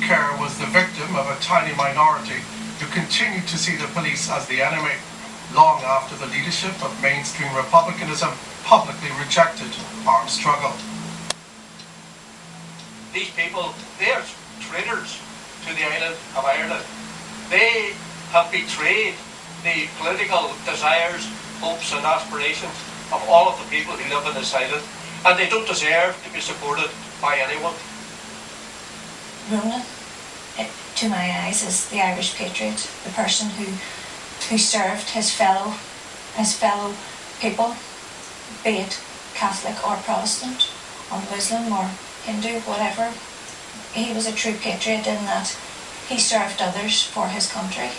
Kerr was the victim of a tiny minority who continued to see the police as the enemy, long after the leadership of mainstream republicanism publicly rejected armed struggle. These people, they are traitors to the island of Ireland. They have betrayed the political desires, hopes and aspirations of all of the people who live in this island, and they don't deserve to be supported by anyone. Ronan, to my eyes, is the Irish patriot, the person who served his fellow people, be it Catholic or Protestant, or Muslim or Hindu, whatever. He was a true patriot in that he served others for his country.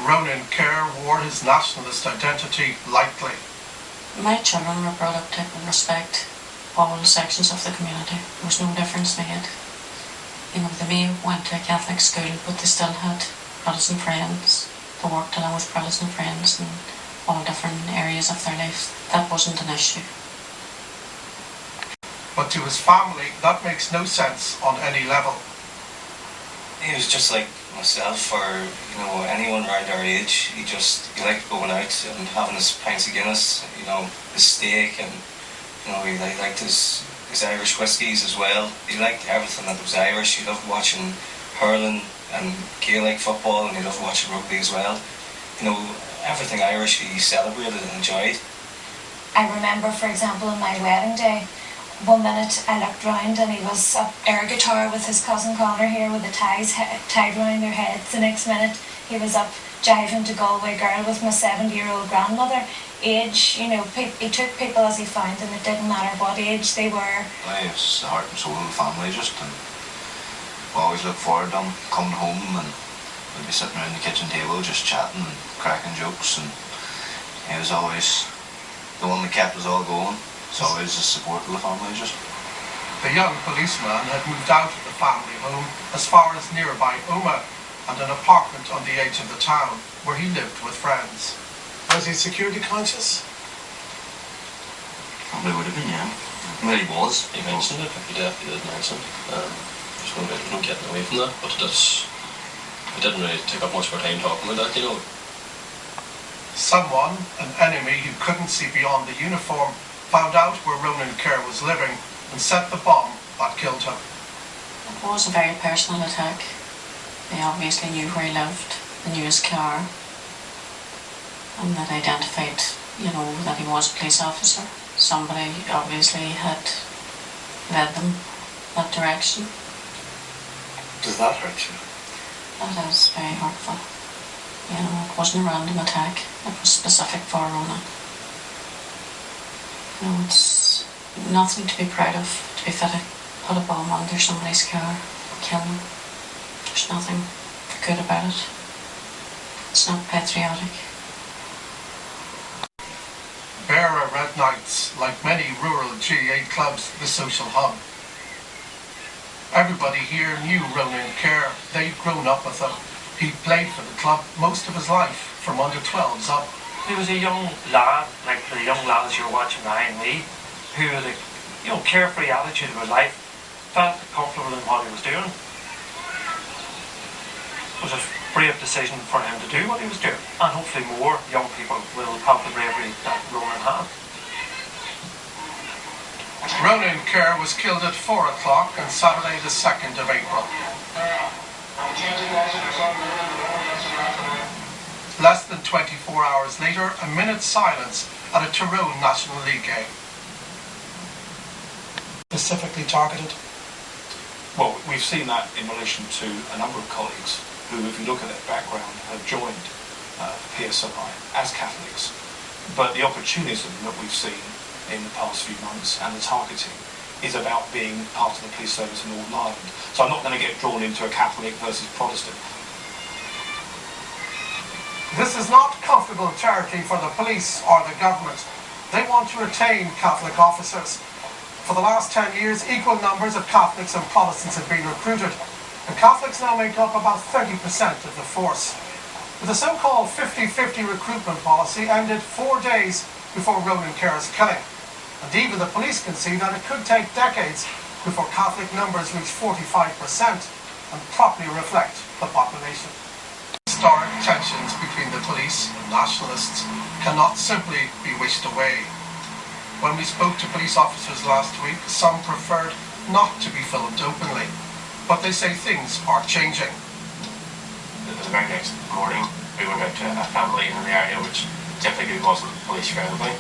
Ronan Kerr wore his nationalist identity lightly. My children were brought up to respect all sections of the community. There was no difference made. You know, they may have went to a Catholic school, but they still had Protestant friends. They worked along with Protestant friends in all different areas of their life. That wasn't an issue. But to his family, that makes no sense on any level. He was just like myself, or anyone around our age. He liked going out and having his pints of Guinness, his steak, and he liked his Irish whiskies as well. He liked everything that was Irish. He loved watching hurling and Gaelic football, and he loved watching rugby as well. Everything Irish he celebrated and enjoyed. I remember, for example, on my wedding day, one minute I looked round and he was up air guitar with his cousin Connor here with the ties tied round their heads. The next minute he was up jiving to Galway Girl with my 70-year-old grandmother. Age, he took people as he found them. It didn't matter what age they were. It's the heart and soul of the family, and we always look forward to them coming home, and we'd be sitting around the kitchen table just chatting and cracking jokes, and he was always the one that kept us all going. It's always the support of the family. The young policeman had moved out of the family home as far as nearby Omagh and an apartment on the edge of the town where he lived with friends. Was he security conscious? Probably would have been, yeah. Well, he was. He mentioned it, but he definitely did mention it. There's no getting away from that, but it didn't really take up much of our time talking about that, Someone, an enemy who couldn't see beyond the uniform, found out where Ronan Kerr was living and sent the bomb that killed him. It was a very personal attack. They obviously knew where he lived, they knew his car, and that identified, that he was a police officer. Somebody obviously had led them that direction. Does that hurt you? That is very hurtful. It wasn't a random attack. It was specific for Ronan. It's nothing to be proud of, to be fit to put a bomb under somebody's car, kill them. There's nothing good about it. It's not patriotic. Bearer Red Knights, like many rural GAA clubs, the social hub. Everybody here knew Ronan Kerr. They'd grown up with him. He played for the club most of his life, from under 12s up. He was a young lad, like the young lads you're watching behind me, who had a carefree attitude of his life, felt comfortable in what he was doing. It was a brave decision for him to do what he was doing, and hopefully more young people will have the bravery that Ronan had. Ronan Kerr was killed at 4 o'clock on Saturday the 2nd of April. Less than 24 hours later, a minute's silence at a Tyrone National League game. Specifically targeted? Well, we've seen that in relation to a number of colleagues who, if you look at their background, have joined PSNI as Catholics. But the opportunism that we've seen in the past few months and the targeting is about being part of the police service in Northern Ireland. So I'm not going to get drawn into a Catholic versus Protestant. This is not comfortable charity for the police or the government. They want to retain Catholic officers. For the last 10 years, equal numbers of Catholics and Protestants have been recruited, and Catholics now make up about 30% of the force. But the so-called 50-50 recruitment policy ended 4 days before Ronan Kerr's killing. And even the police can see that it could take decades before Catholic numbers reach 45% and properly reflect the population. Historic tensions between the police and nationalists cannot simply be wished away. When we spoke to police officers last week, some preferred not to be filmed openly, but they say things are changing. The very next morning, we went out to a family in the area which typically wasn't police friendly.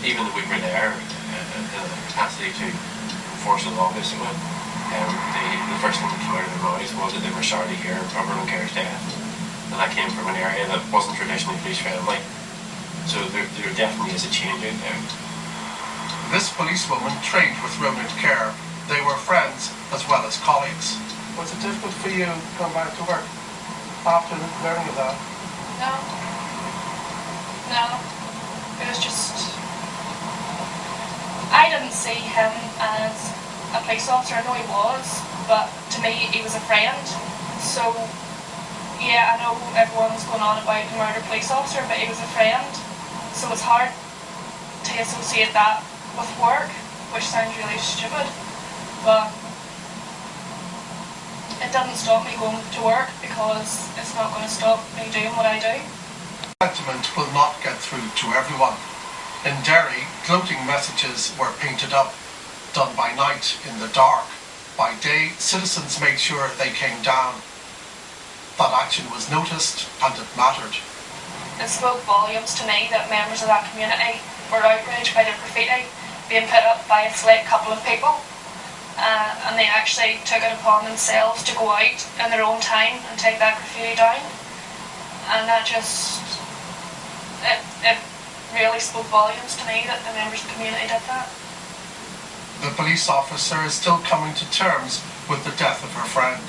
Even though we were there in the capacity to enforce the law, basically, the first thing that came out of their mouths was that they were sorry to hear of Ronan Kerr's death. And that came from an area that wasn't traditionally police friendly. So there definitely is a change out there. This policewoman trained with Ronan Kerr. They were friends as well as colleagues. Was it difficult for you to come back to work after learning of that? No. It was just... I didn't see him as a police officer. I know he was, but to me he was a friend. So, yeah, I know everyone's going on about the murdered police officer, but he was a friend. So it's hard to associate that with work, which sounds really stupid, but it doesn't stop me going to work because it's not going to stop me doing what I do. Sentiment will not get through to everyone. In Derry, gloating messages were painted up, done by night in the dark. By day, citizens made sure they came down. That action was noticed and it mattered. It spoke volumes to me that members of that community were outraged by the graffiti being put up by a select couple of people, and they actually took it upon themselves to go out in their own time and take that graffiti down, and that just it really spoke volumes to me that the members of the community did that. The police officer is still coming to terms with the death of her friend.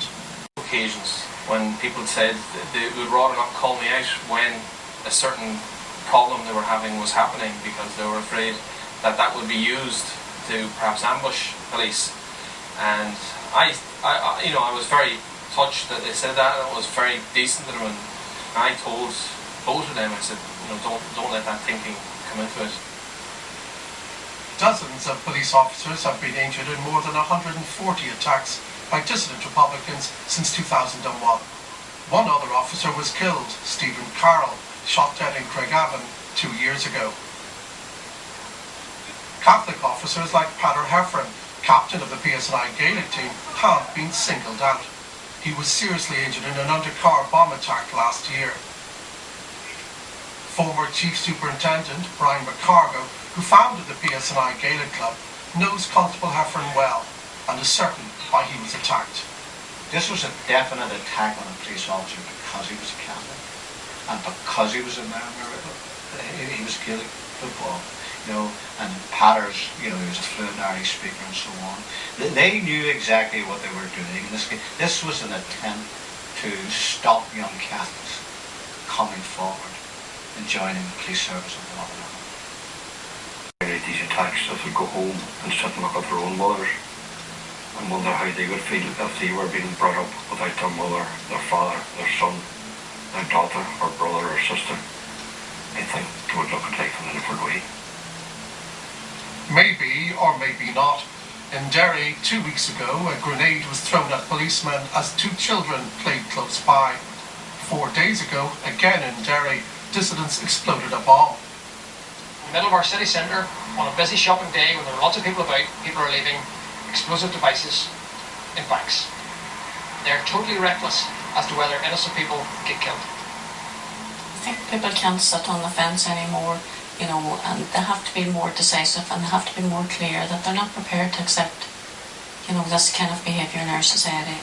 Occasions when people said they would rather not call me out when a certain problem they were having was happening because they were afraid that that would be used to perhaps ambush police. And I was very touched that they said that, and it was very decent of them. And I told both of them, I said, don't let that thinking come into it. Dozens of police officers have been injured in more than 140 attacks by dissident Republicans since 2001. One other officer was killed, Stephen Carroll, shot dead in Craigavon 2 years ago. Catholic officers like Pater Heffron, captain of the PSNI Gaelic team, have been singled out. He was seriously injured in an undercar bomb attack last year. Former Chief Superintendent Brian McCargo, who founded the PSNI Gaelic Club, knows Constable Heffron well and is certain why he was attacked. This was a definite attack on a police officer because he was a Catholic and because he was a member of it. He was Gaelic football. And Patters, he was a fluent Irish speaker and so on. They knew exactly what they were doing. This was an attempt to stop young Catholics coming forward and joining the police service of Northern Ireland. These attacks, if they go home and sit and look at their own mothers and wonder how they would feel if they were being brought up without their mother, their father, their son, their daughter or brother or sister, I think they would look at life in a different way. Maybe or maybe not. In Derry, 2 weeks ago, a grenade was thrown at policemen as 2 children played close by. 4 days ago, again in Derry, dissidents exploded a bomb. In the middle of our city centre, on a busy shopping day when there are lots of people about, people are leaving explosive devices in banks. They're totally reckless as to whether innocent people get killed. I think people can't sit on the fence anymore. And they have to be more decisive and they have to be more clear that they're not prepared to accept, this kind of behaviour in our society.